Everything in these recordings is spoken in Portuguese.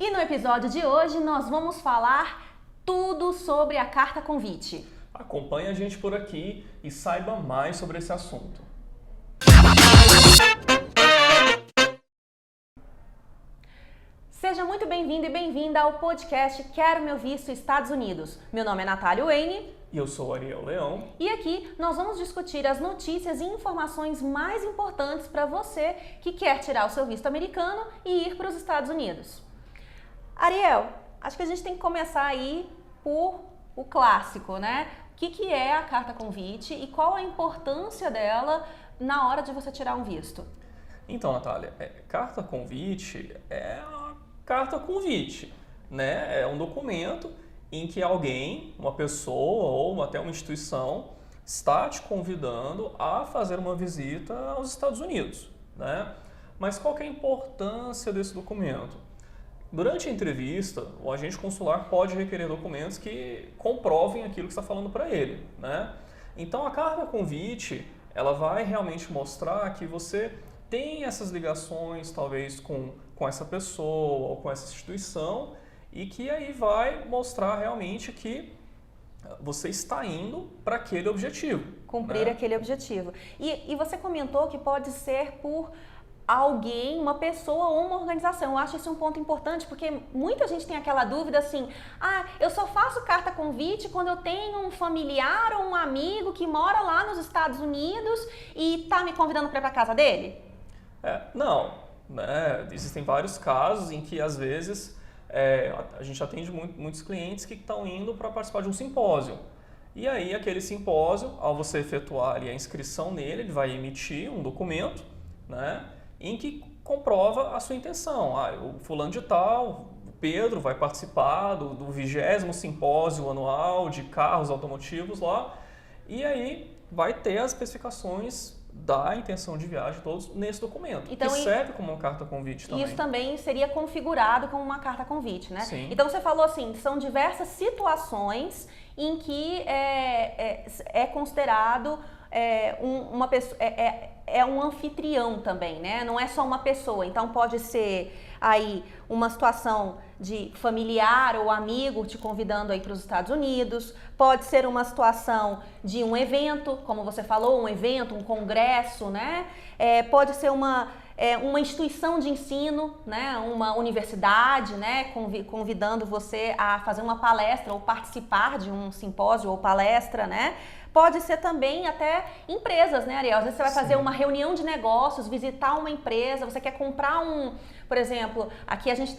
E no episódio de hoje nós vamos falar tudo sobre a carta convite. Acompanhe a gente por aqui e saiba mais sobre esse assunto. Seja muito bem-vindo e bem-vinda ao podcast Quero Meu Visto Estados Unidos. Meu nome é Natália Wayne. E eu sou Ariel Leão. E aqui nós vamos discutir as notícias e informações mais importantes para você que quer tirar o seu visto americano e ir para os Estados Unidos. Ariel, acho que a gente tem que começar aí por o clássico, né? O que é a carta convite e qual a importância dela na hora de você tirar um visto? Então, Natália, carta convite é a carta convite, né? É um documento em que alguém, uma pessoa ou até uma instituição está te convidando a fazer uma visita aos Estados Unidos, né? Mas qual que é a importância desse documento? Durante a entrevista, o agente consular pode requerer documentos que comprovem aquilo que está falando para ele, né? Então, a carta convite, ela vai realmente mostrar que você tem essas ligações, talvez, com essa pessoa ou com essa instituição e que aí vai mostrar realmente que você está indo para aquele objetivo. Cumprir, né? Aquele objetivo. E você comentou que pode ser por alguém, uma pessoa ou uma organização. Eu acho esse um ponto importante porque muita gente tem aquela dúvida assim, eu só faço carta convite quando eu tenho um familiar ou um amigo que mora lá nos Estados Unidos e está me convidando para ir para casa dele? Não, né? Existem vários casos em que às vezes a gente atende muitos clientes que estão indo para participar de um simpósio. E aí aquele simpósio, ao você efetuar ali a inscrição nele, ele vai emitir um documento, né? Em que comprova a sua intenção. O fulano de tal, o Pedro, vai participar do 20º simpósio anual de carros automotivos lá, e aí vai ter as especificações da intenção de viagem todos nesse documento, então, que serve como uma carta convite também. Isso também seria configurado como uma carta convite, né? Sim. Então você falou assim, são diversas situações em que é considerado uma pessoa, um anfitrião também, né? Não é só uma pessoa. Então pode ser aí uma situação de familiar ou amigo te convidando aí para os Estados Unidos. Pode ser uma situação de um evento, como você falou, um evento, um congresso, né? Pode ser uma instituição de ensino, né? Uma universidade, né? Convidando você a fazer uma palestra ou participar de um simpósio ou palestra, né? Pode ser também até empresas, né, Ariel? Às vezes você vai fazer uma reunião de negócios, visitar uma empresa, você quer comprar por exemplo, aqui a gente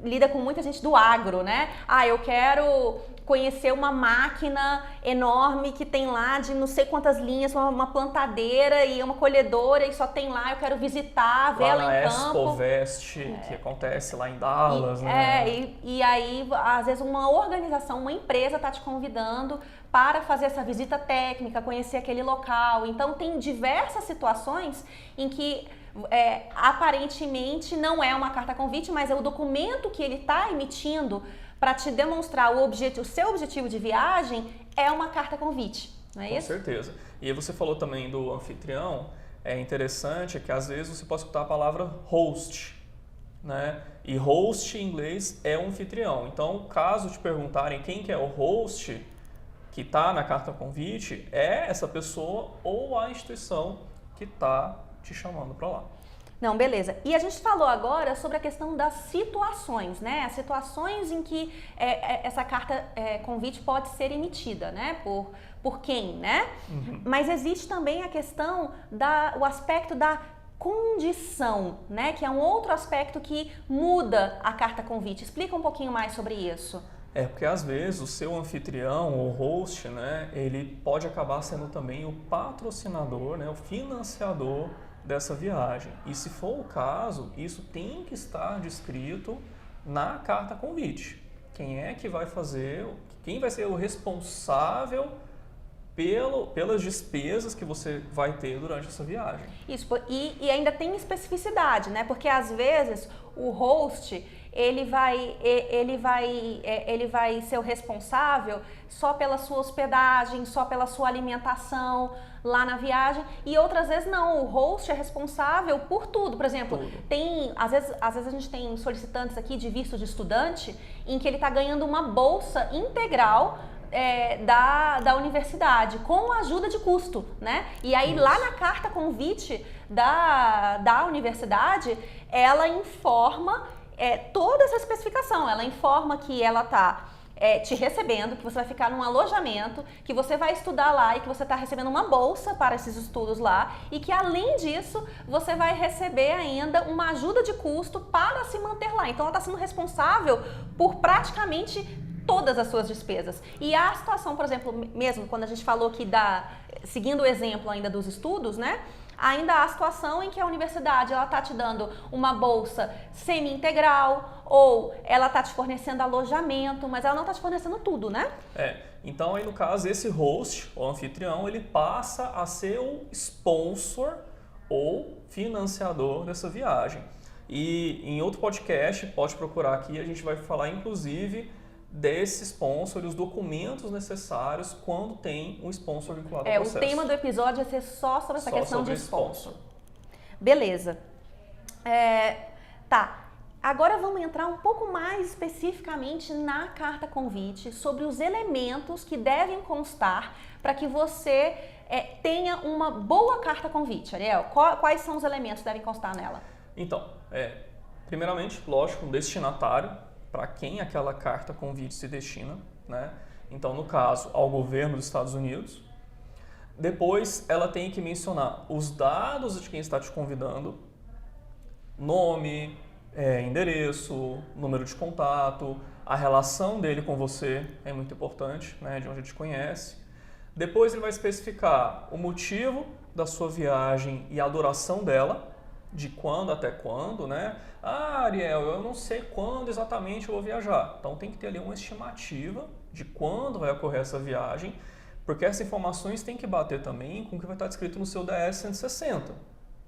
lida com muita gente do agro, né? Eu quero conhecer uma máquina enorme que tem lá de não sei quantas linhas, uma plantadeira e uma colhedora e só tem lá, eu quero visitar, ver ela em campo. Lá na Expovest, que acontece lá em Dallas, né? E aí, às vezes, uma organização, uma empresa está te convidando para fazer essa visita técnica, conhecer aquele local. Então, tem diversas situações em que aparentemente não é uma carta convite, mas é o documento que ele está emitindo para te demonstrar o seu objetivo de viagem é uma carta convite, não é isso? Com certeza. E aí você falou também do anfitrião, é interessante que às vezes você pode escutar a palavra host, né? E host em inglês é um anfitrião. Então, caso te perguntarem quem que é o host que está na carta convite, é essa pessoa ou a instituição que está te chamando para lá. Não, beleza. E a gente falou agora sobre a questão das situações, né? As situações em que essa carta convite pode ser emitida, né? Por quem, né? Uhum. Mas existe também a questão o aspecto da condição, né? Que é um outro aspecto que muda a carta convite. Explica um pouquinho mais sobre isso. Porque às vezes o seu anfitrião ou host, né? Ele pode acabar sendo também o patrocinador, né? O financiador dessa viagem. E se for o caso, isso tem que estar descrito na carta convite. Quem é que vai fazer, quem vai ser o responsável pelas despesas que você vai ter durante essa viagem. Isso, e ainda tem especificidade, né? Porque às vezes o host, ele vai ser o responsável só pela sua hospedagem, só pela sua alimentação lá na viagem, e outras vezes não, o host é responsável por tudo. Por exemplo, às vezes a gente tem solicitantes aqui de visto de estudante em que ele está ganhando uma bolsa integral da universidade, com ajuda de custo, né? E aí lá na carta convite da universidade, ela informa toda essa especificação, ela informa que ela está te recebendo, que você vai ficar num alojamento, que você vai estudar lá e que você está recebendo uma bolsa para esses estudos lá e que além disso você vai receber ainda uma ajuda de custo para se manter lá. Então ela está sendo responsável por praticamente todas as suas despesas. E a situação, por exemplo, mesmo quando a gente falou que seguindo o exemplo ainda dos estudos, né? Ainda há a situação em que a universidade ela está te dando uma bolsa semi-integral ou ela está te fornecendo alojamento, mas ela não está te fornecendo tudo, né? Então aí no caso esse host, o anfitrião, ele passa a ser o sponsor ou financiador dessa viagem. E em outro podcast, pode procurar aqui, a gente vai falar inclusive desse sponsor e os documentos necessários quando tem um sponsor vinculado ao processo. O tema do episódio vai ser só sobre essa questão de sponsor. Beleza. Tá. Agora vamos entrar um pouco mais especificamente na carta convite sobre os elementos que devem constar para que você tenha uma boa carta convite. Ariel, quais são os elementos que devem constar nela? Então, primeiramente, lógico, um destinatário, para quem aquela carta convite se destina, né? Então, no caso, ao governo dos Estados Unidos. Depois, ela tem que mencionar os dados de quem está te convidando, nome, endereço, número de contato, a relação dele com você é muito importante, né? De onde ele te conhece. Depois, ele vai especificar o motivo da sua viagem e a duração dela, de quando até quando, né? Ariel, eu não sei quando exatamente eu vou viajar. Então tem que ter ali uma estimativa de quando vai ocorrer essa viagem, porque essas informações têm que bater também com o que vai estar descrito no seu DS 160,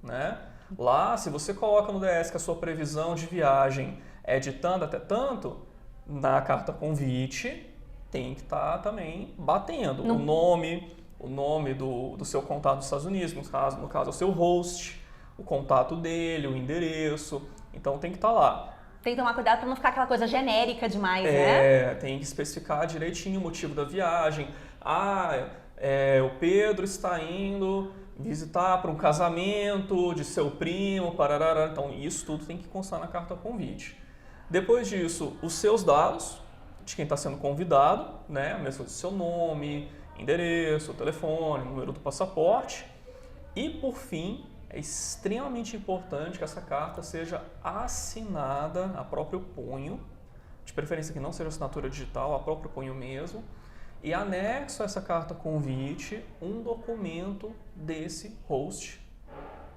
né? Lá, se você coloca no DS que a sua previsão de viagem é de tanto até tanto, na carta convite tem que estar também batendo o nome do seu contato dos Estados Unidos, no caso o seu host, o contato dele, o endereço, então tem que estar lá. Tem que tomar cuidado para não ficar aquela coisa genérica demais, né? Tem que especificar direitinho o motivo da viagem. O Pedro está indo visitar para um casamento de seu primo, parará. Então isso tudo tem que constar na carta convite. Depois disso, os seus dados de quem está sendo convidado, né? Mesmo seu nome, endereço, telefone, número do passaporte. E por fim, é extremamente importante que essa carta seja assinada a próprio punho, de preferência que não seja assinatura digital, a próprio punho mesmo, e anexo a essa carta convite um documento desse host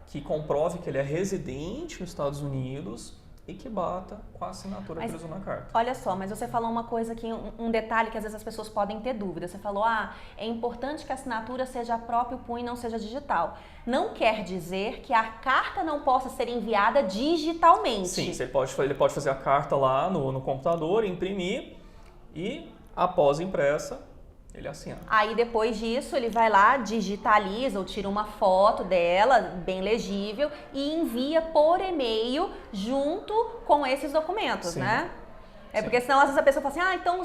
que comprove que ele é residente nos Estados Unidos e que bata com a assinatura que ele usou na carta. Olha só, mas você falou uma coisa aqui, um detalhe que às vezes as pessoas podem ter dúvida. Você falou, é importante que a assinatura seja a próprio punho e não seja digital. Não quer dizer que a carta não possa ser enviada digitalmente. Sim, ele pode fazer a carta lá no computador, imprimir e, após impressa, ele assina. Aí depois disso ele vai lá, digitaliza ou tira uma foto dela, bem legível, e envia por e-mail junto com esses documentos, Sim. né? Porque senão às vezes a pessoa fala assim, então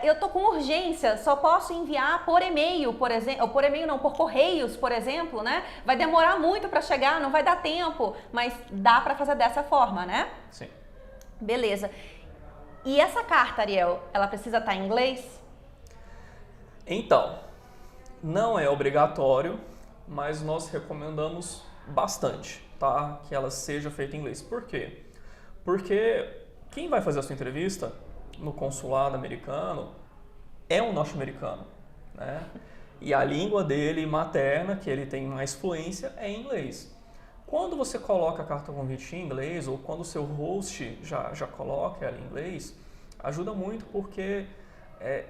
eu tô com urgência, só posso enviar por e-mail, por exemplo, ou por e-mail não, por correios, por exemplo, né? Vai demorar muito para chegar, não vai dar tempo, mas dá para fazer dessa forma, né? Sim. Beleza. E essa carta, Ariel, ela precisa estar em inglês? Então, não é obrigatório, mas nós recomendamos bastante, tá? Que ela seja feita em inglês. Por quê? Porque quem vai fazer a sua entrevista no consulado americano é um norte-americano, né? E a língua dele materna, que ele tem mais fluência, é em inglês. Quando você coloca a carta convite em inglês, ou quando o seu host já coloca ela em inglês, ajuda muito porque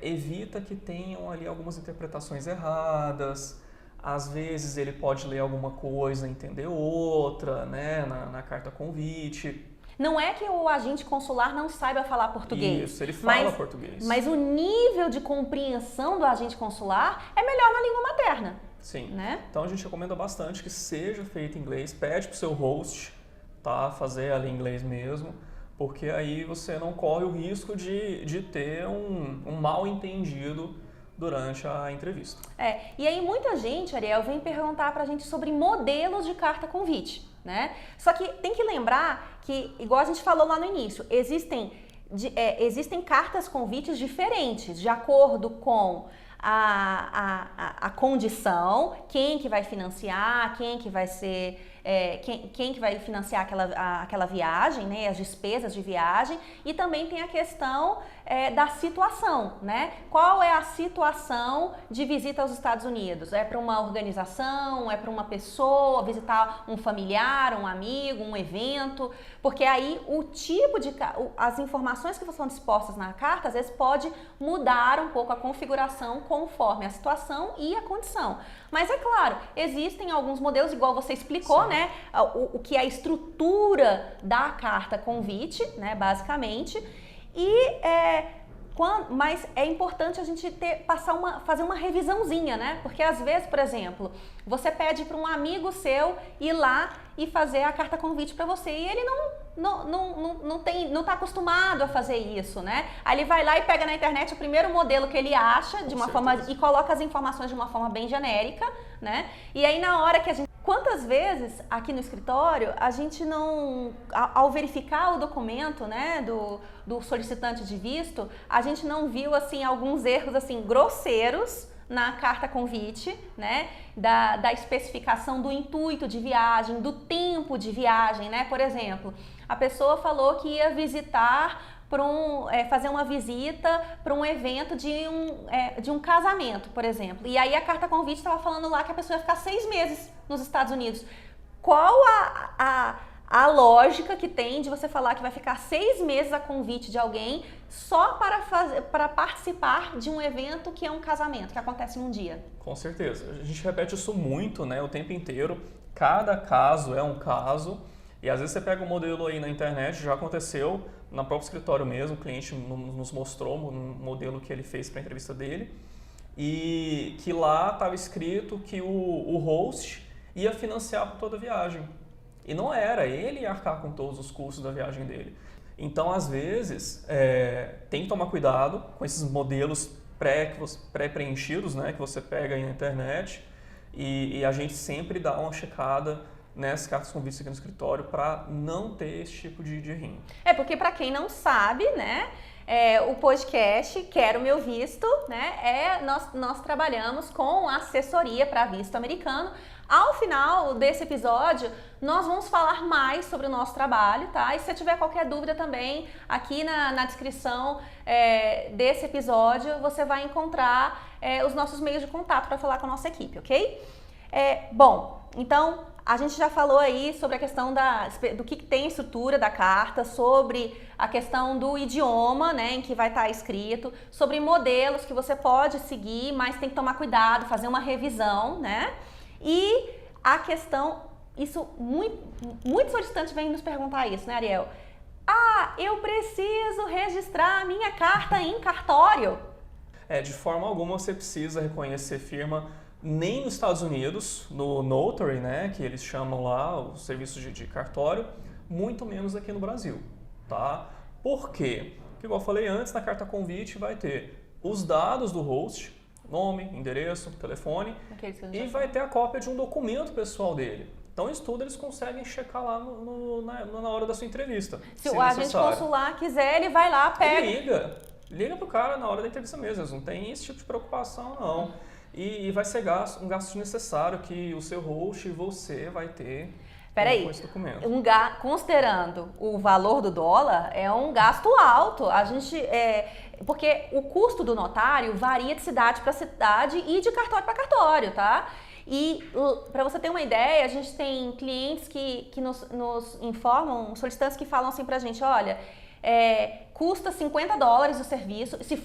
evita que tenham ali algumas interpretações erradas. Às vezes ele pode ler alguma coisa e entender outra, né, na carta convite. Não é que o agente consular não saiba falar português. Isso, ele fala português. Mas o nível de compreensão do agente consular é melhor na língua materna. Sim. Né? Então a gente recomenda bastante que seja feito em inglês. Pede para o seu host, tá? Fazer ela em inglês mesmo, porque aí você não corre o risco de ter um mal entendido durante a entrevista. E aí muita gente, Ariel, vem perguntar pra gente sobre modelos de carta convite, né? Só que tem que lembrar que, igual a gente falou lá no início, existem cartas convites diferentes, de acordo com a condição, quem que vai financiar, quem que vai ser... quem que vai financiar aquela viagem, né, as despesas de viagem, e também tem a questão da situação, né? Qual é a situação de visita aos Estados Unidos? É para uma organização, é para uma pessoa, visitar um familiar, um amigo, um evento? Porque aí o tipo as informações que são dispostas na carta, às vezes pode mudar um pouco a configuração conforme a situação e a condição. Mas é claro, existem alguns modelos, igual você explicou, Sim. né? O que é a estrutura da carta convite, né? Basicamente. Mas é importante a gente fazer uma revisãozinha, né? Porque às vezes, por exemplo, você pede para um amigo seu ir lá e fazer a carta convite para você e ele não está acostumado a fazer isso, né? Aí ele vai lá e pega na internet o primeiro modelo que ele acha de uma forma e coloca as informações de uma forma bem genérica, né? E aí na hora que a gente... Quantas vezes aqui no escritório a gente não, ao verificar o documento, né, do solicitante de visto, a gente não viu assim alguns erros assim grosseiros na carta convite, né, da especificação do intuito de viagem, do tempo de viagem, né? Por exemplo, a pessoa falou que ia visitar fazer uma visita para um evento de um casamento, por exemplo. E aí a carta convite estava falando lá que a pessoa ia ficar 6 meses nos Estados Unidos. Qual a lógica que tem de você falar que vai ficar 6 meses a convite de alguém só para participar de um evento que é um casamento, que acontece em um dia? Com certeza. A gente repete isso muito, né, o tempo inteiro. Cada caso é um caso. E às vezes você pega um modelo aí na internet, já aconteceu, no próprio escritório mesmo, o cliente nos mostrou um modelo que ele fez para a entrevista dele, e que lá estava escrito que o host ia financiar por toda a viagem. E não era, ele ia arcar com todos os custos da viagem dele. Então, às vezes, tem que tomar cuidado com esses modelos pré-preenchidos, né, que você pega aí na internet, e a gente sempre dá uma checada nas cartas convites aqui no escritório para não ter esse tipo de errinho. Porque para quem não sabe, né, o podcast Quero Meu Visto, né, nós trabalhamos com assessoria para visto americano. Ao final desse episódio, nós vamos falar mais sobre o nosso trabalho, tá? E se você tiver qualquer dúvida também, aqui na descrição desse episódio, você vai encontrar os nossos meios de contato para falar com a nossa equipe, ok? Bom, então... A gente já falou aí sobre a questão do que tem estrutura da carta, sobre a questão do idioma, né, em que vai estar escrito, sobre modelos que você pode seguir, mas tem que tomar cuidado, fazer uma revisão, né? E a questão, muitos solicitantes vêm nos perguntar isso, né, Ariel? Eu preciso registrar a minha carta em cartório. De forma alguma você precisa reconhecer firma nem nos Estados Unidos, no Notary, né, que eles chamam lá, o serviço de cartório, muito menos aqui no Brasil, tá? Por quê? Porque, igual eu falei antes, na carta convite vai ter os dados do host, nome, endereço, telefone, e vai ter a cópia de um documento pessoal dele. Então, isso tudo eles conseguem checar lá na hora da sua entrevista. Se o agente consular quiser, ele vai lá, pega... Liga pro cara na hora da entrevista mesmo, eles não tem esse tipo de preocupação, não. E vai ser um gasto desnecessário que o seu host e você vai ter com esse documento. Considerando o valor do dólar, é um gasto alto. Porque o custo do notário varia de cidade para cidade e de cartório para cartório, tá? E para você ter uma ideia, a gente tem clientes que nos informam, solicitantes que falam assim pra gente, olha, custa $50 o serviço. Se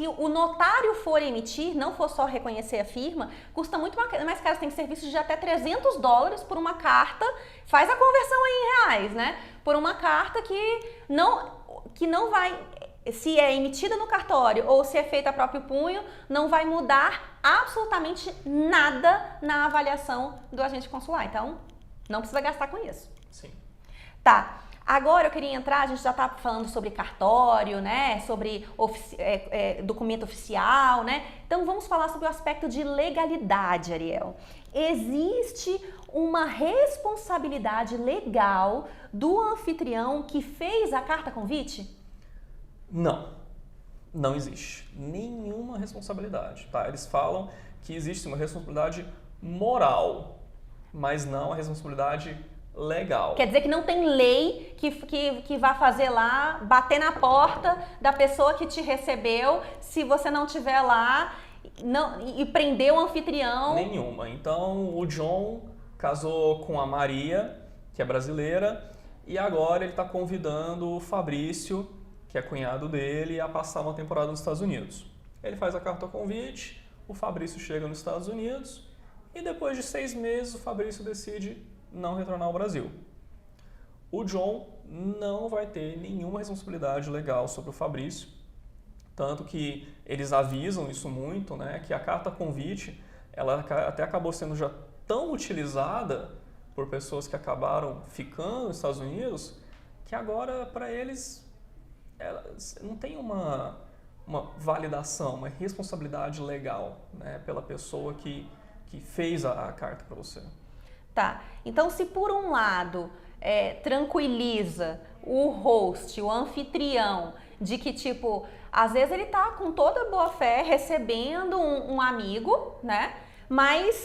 o notário for emitir, não for só reconhecer a firma, custa muito mais caro. Tem serviços de até $300 por uma carta. Faz a conversão aí em reais, né? Por uma carta que não vai, se é emitida no cartório ou se é feita a próprio punho, não vai mudar absolutamente nada na avaliação do agente consular. Então, não precisa gastar com isso. Sim. Tá. Agora eu queria entrar, a gente já está falando sobre cartório, né? Sobre documento oficial, né? Então vamos falar sobre o aspecto de legalidade, Ariel. Existe uma responsabilidade legal do anfitrião que fez a carta convite? Não existe nenhuma responsabilidade, tá? Eles falam que existe uma responsabilidade moral, mas não a responsabilidade legal. Quer dizer que não tem lei que vá fazer lá, bater na porta da pessoa que te recebeu, se você não estiver lá e prender o anfitrião? Nenhuma. Então, o John casou com a Maria, que é brasileira, e agora ele está convidando o Fabrício, que é cunhado dele, a passar uma temporada nos Estados Unidos. Ele faz a carta convite, o Fabrício chega nos Estados Unidos e depois de 6 meses o Fabrício decide não retornar ao Brasil. O John não vai ter nenhuma responsabilidade legal sobre o Fabrício, tanto que eles avisam isso muito, né, que a carta convite, ela até acabou sendo já tão utilizada por pessoas que acabaram ficando nos Estados Unidos, que agora para eles não tem uma validação, uma responsabilidade legal, né, pela pessoa que fez a carta para você. Tá, então se por um lado tranquiliza o host, o anfitrião, de que tipo, às vezes ele tá com toda boa fé recebendo um amigo, né? Mas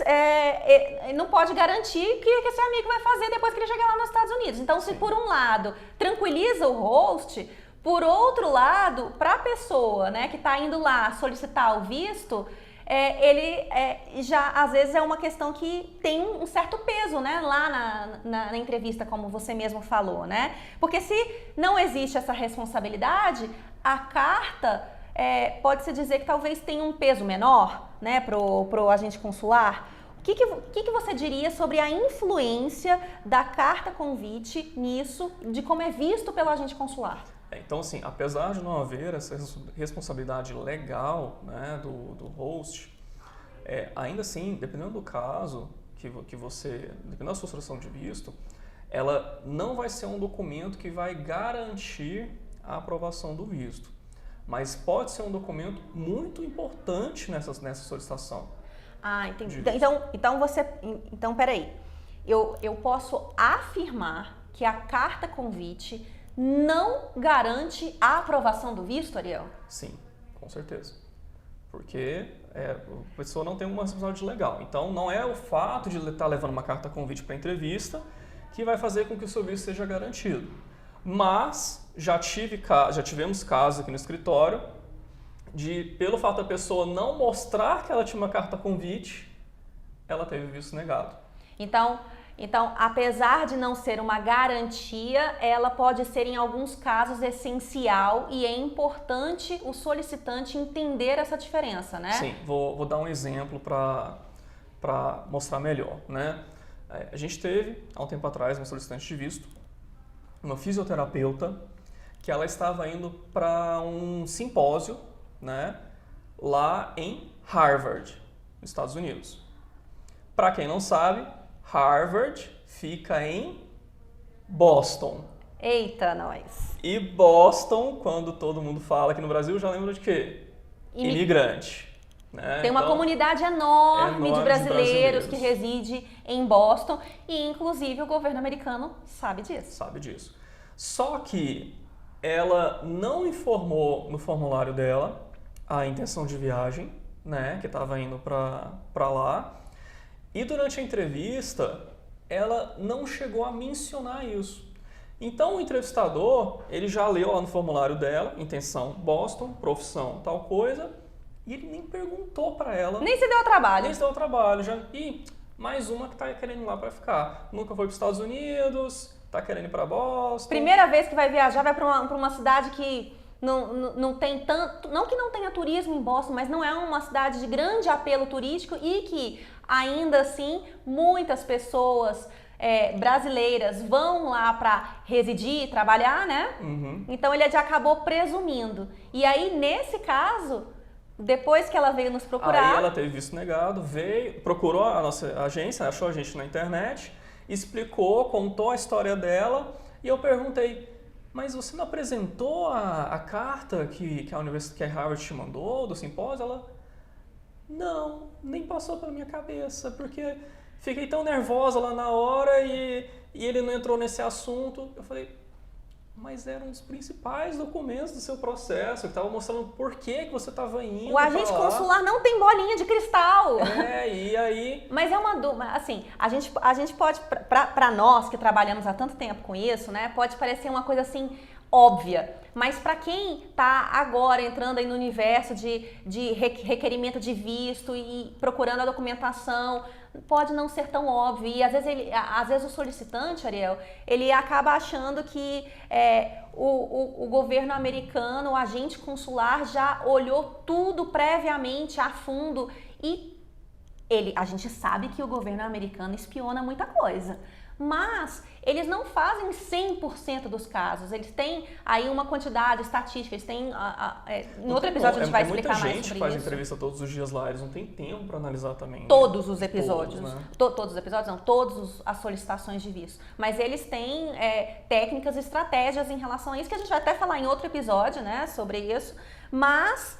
não pode garantir o que esse amigo vai fazer depois que ele chegar lá nos Estados Unidos. Então, se por um lado tranquiliza o host, por outro lado, para a pessoa, né, que está indo lá solicitar o visto, já às vezes é uma questão que tem um certo peso, né, lá na entrevista, como você mesmo falou, né? Porque se não existe essa responsabilidade, a carta pode-se dizer que talvez tenha um peso menor, né, pro agente consular. O que você diria sobre a influência da carta convite nisso, de como é visto pelo agente consular? Então, assim, apesar de não haver essa responsabilidade legal, né, do host, ainda assim, dependendo do caso dependendo da sua solução de visto, ela não vai ser um documento que vai garantir a aprovação do visto, mas pode ser um documento muito importante nessa solicitação. Ah, entendi. Então, peraí. Eu posso afirmar que a carta convite não garante a aprovação do visto, Ariel? Sim, com certeza. Porque a pessoa não tem uma responsabilidade legal. Então, não é o fato de estar levando uma carta convite para entrevista que vai fazer com que o seu visto seja garantido. Mas já tivemos casos aqui no escritório pelo fato da pessoa não mostrar que ela tinha uma carta convite, ela teve o visto negado. Então, apesar de não ser uma garantia, ela pode ser, em alguns casos, essencial e é importante o solicitante entender essa diferença, né? Sim, vou dar um exemplo para mostrar melhor, né? A gente teve, há um tempo atrás, uma solicitante de visto, uma fisioterapeuta, que ela estava indo para um simpósio, né, lá em Harvard, nos Estados Unidos. Para quem não sabe, Harvard fica em Boston. Eita, nós! E Boston, quando todo mundo fala aqui no Brasil, já lembra de quê? Imigrante. Né? Tem uma comunidade enorme de brasileiros que reside em Boston e, inclusive, o governo americano sabe disso. Sabe disso. Só que ela não informou no formulário dela a intenção de viagem, né, que estava indo para lá. E durante a entrevista, ela não chegou a mencionar isso. Então, o entrevistador, ele já leu lá no formulário dela, intenção Boston, profissão tal coisa, e ele nem perguntou para ela. Nem se deu ao trabalho. Nem se deu ao trabalho. E mais uma que está querendo ir lá para ficar. Nunca foi para os Estados Unidos, tá querendo ir para Boston. Primeira vez que vai viajar, vai para uma cidade que não tem tanto, não que não tenha turismo em Boston, mas não é uma cidade de grande apelo turístico e que ainda assim muitas pessoas brasileiras vão lá para residir, trabalhar, né? Uhum. Então ele já acabou presumindo. E aí nesse caso, depois que ela veio nos procurar, aí ela teve visto negado, veio, procurou a nossa agência, achou a gente na internet, explicou, contou a história dela e eu perguntei: mas você não apresentou a carta que a Harvard te mandou do simpósio? Ela: não, nem passou pela minha cabeça, porque fiquei tão nervosa lá na hora e ele não entrou nesse assunto. Eu falei: mas era um dos principais documentos do seu processo, que estava mostrando por que você estava indo. O agente consular não tem bolinha de cristal. E aí... Mas é uma dúvida, assim, a gente pode, para nós que trabalhamos há tanto tempo com isso, né, pode parecer uma coisa assim óbvia, mas para quem está agora entrando aí no universo de requerimento de visto e procurando a documentação, pode não ser tão óbvio. E às vezes o solicitante, Ariel, ele acaba achando que o governo americano, o agente consular já olhou tudo previamente a fundo e a gente sabe que o governo americano espiona muita coisa, mas eles não fazem 100% dos casos. Eles têm aí uma quantidade estatística, eles têm... em outro episódio a gente vai explicar mais sobre isso. Muita gente faz entrevista todos os dias lá, eles não têm tempo para analisar também. Todos os episódios. Todos, né? Todos os episódios, não, todas as solicitações de visto. Mas eles têm técnicas e estratégias em relação a isso, que a gente vai até falar em outro episódio, né, sobre isso. Mas...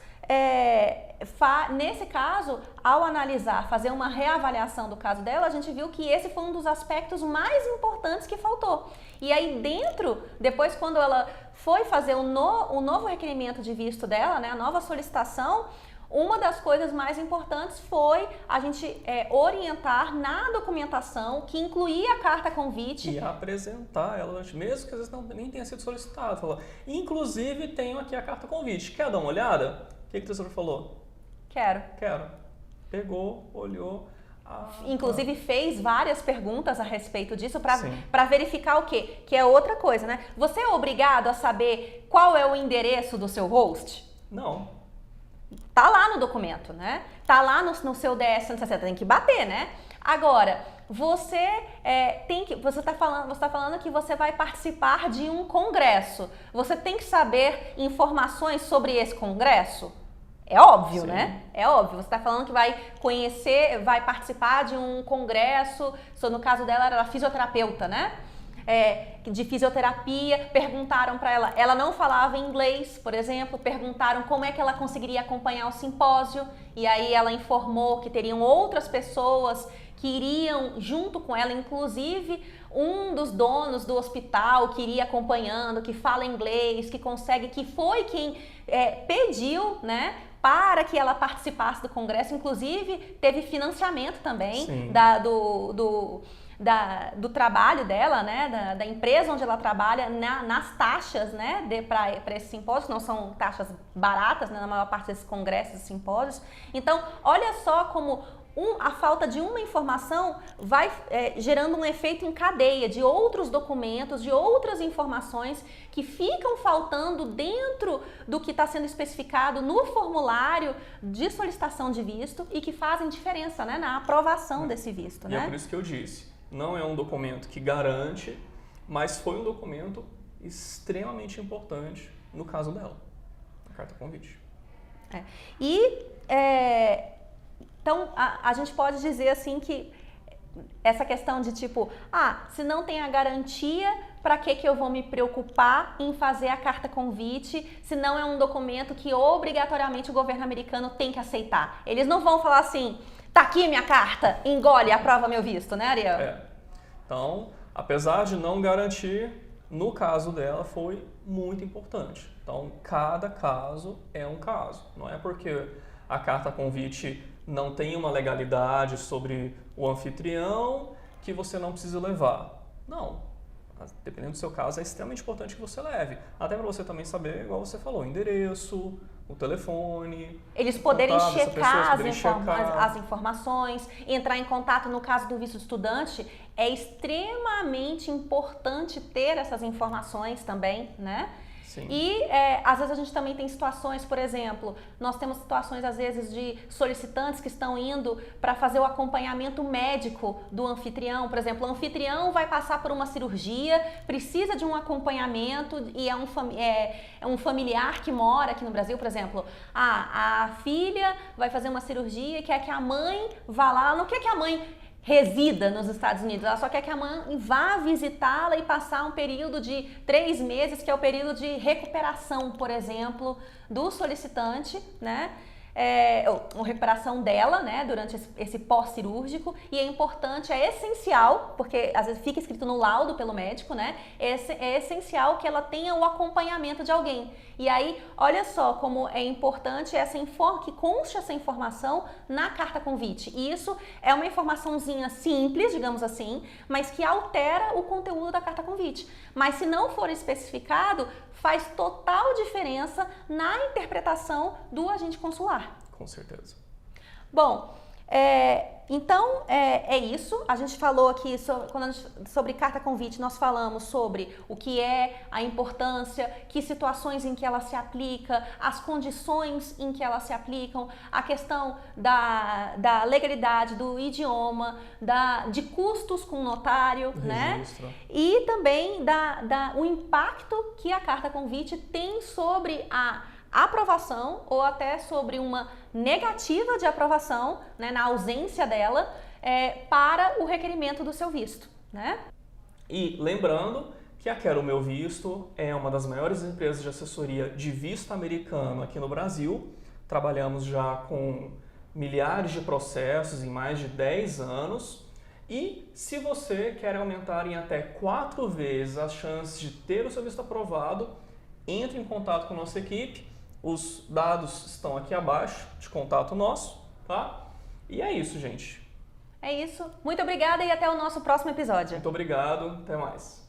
nesse caso, ao analisar, fazer uma reavaliação do caso dela, a gente viu que esse foi um dos aspectos mais importantes que faltou. E aí depois quando ela foi fazer o novo requerimento de visto dela, né, a nova solicitação, uma das coisas mais importantes foi a gente orientar na documentação, que incluía a carta convite. E apresentar ela, mesmo que às vezes nem tenha sido solicitado. Falou: inclusive tenho aqui a carta convite, quer dar uma olhada? O que o tesouro falou? Quero. Pegou, olhou. Inclusive fez várias perguntas a respeito disso para verificar o quê? Que é outra coisa, né? Você é obrigado a saber qual é o endereço do seu host? Não. Tá lá no documento, né? Tá lá no seu DS, você tem que bater, né? Agora, você tá falando que você vai participar de um congresso. Você tem que saber informações sobre esse congresso? É óbvio, né? É óbvio. Você está falando que vai participar de um congresso. No caso dela, ela era fisioterapeuta, né? De fisioterapia. Perguntaram para ela, ela não falava inglês, por exemplo. Perguntaram como é que ela conseguiria acompanhar o simpósio. E aí ela informou que teriam outras pessoas que iriam junto com ela, inclusive um dos donos do hospital que iria acompanhando, que fala inglês, que foi quem pediu, né, para que ela participasse do congresso. Inclusive teve financiamento também do trabalho dela, né, da empresa onde ela trabalha, nas taxas, né, para esse simpósio, que não são taxas baratas, né, na maior parte desses congressos e simpósios. Então, olha só como a falta de uma informação vai gerando um efeito em cadeia de outros documentos, de outras informações que ficam faltando dentro do que está sendo especificado no formulário de solicitação de visto e que fazem diferença, né, na aprovação desse visto. E é por isso que eu disse, não é um documento que garante, mas foi um documento extremamente importante no caso dela, a carta convite. Então, a gente pode dizer assim que essa questão de tipo, se não tem a garantia, para que eu vou me preocupar em fazer a carta convite, se não é um documento que obrigatoriamente o governo americano tem que aceitar. Eles não vão falar assim, tá aqui minha carta, engole, aprova meu visto, né, Ariel? Então, apesar de não garantir, no caso dela foi muito importante. Então, cada caso é um caso. Não é porque a carta convite não tem uma legalidade sobre o anfitrião que você não precisa levar. Não. Dependendo do seu caso, é extremamente importante que você leve. Até para você também saber, igual você falou, o endereço, o telefone. Eles poderem checar as informações, entrar em contato no caso do visto de estudante. é extremamente importante ter essas informações também, né? Sim. E às vezes a gente também tem situações, por exemplo, nós temos situações às vezes de solicitantes que estão indo para fazer o acompanhamento médico do anfitrião. Por exemplo, o anfitrião vai passar por uma cirurgia, precisa de um acompanhamento e é um familiar que mora aqui no Brasil, por exemplo. A filha vai fazer uma cirurgia e quer que a mãe vá lá, ela não quer que a mãe resida nos Estados Unidos, ela só quer que a mãe vá visitá-la e passar um período de 3 meses, que é o período de recuperação, por exemplo, do solicitante, né? Ou recuperação dela, né, durante esse pós-cirúrgico, e é importante, é essencial, porque às vezes fica escrito no laudo pelo médico, né, é essencial que ela tenha o acompanhamento de alguém. E aí, olha só como é importante que conste essa informação na carta convite. E isso é uma informaçãozinha simples, digamos assim, mas que altera o conteúdo da carta convite. Mas se não for especificado, faz total diferença na interpretação do agente consular. Com certeza. Bom, então é isso. A gente falou aqui sobre carta convite, nós falamos sobre o que é a importância, que situações em que ela se aplica, as condições em que ela se aplicam, a questão da legalidade, do idioma, de custos com o notário, né? E também o impacto que a carta convite tem sobre a aprovação ou até sobre uma negativa de aprovação, né, na ausência dela, para o requerimento do seu visto, né? E lembrando que a Quero Meu Visto é uma das maiores empresas de assessoria de visto americano aqui no Brasil. Trabalhamos já com milhares de processos em mais de 10 anos. E se você quer aumentar em até 4 vezes as chances de ter o seu visto aprovado, entre em contato com a nossa equipe. Os dados estão aqui abaixo de contato nosso, tá? E é isso, gente. É isso. Muito obrigada e até o nosso próximo episódio. Muito obrigado. Até mais.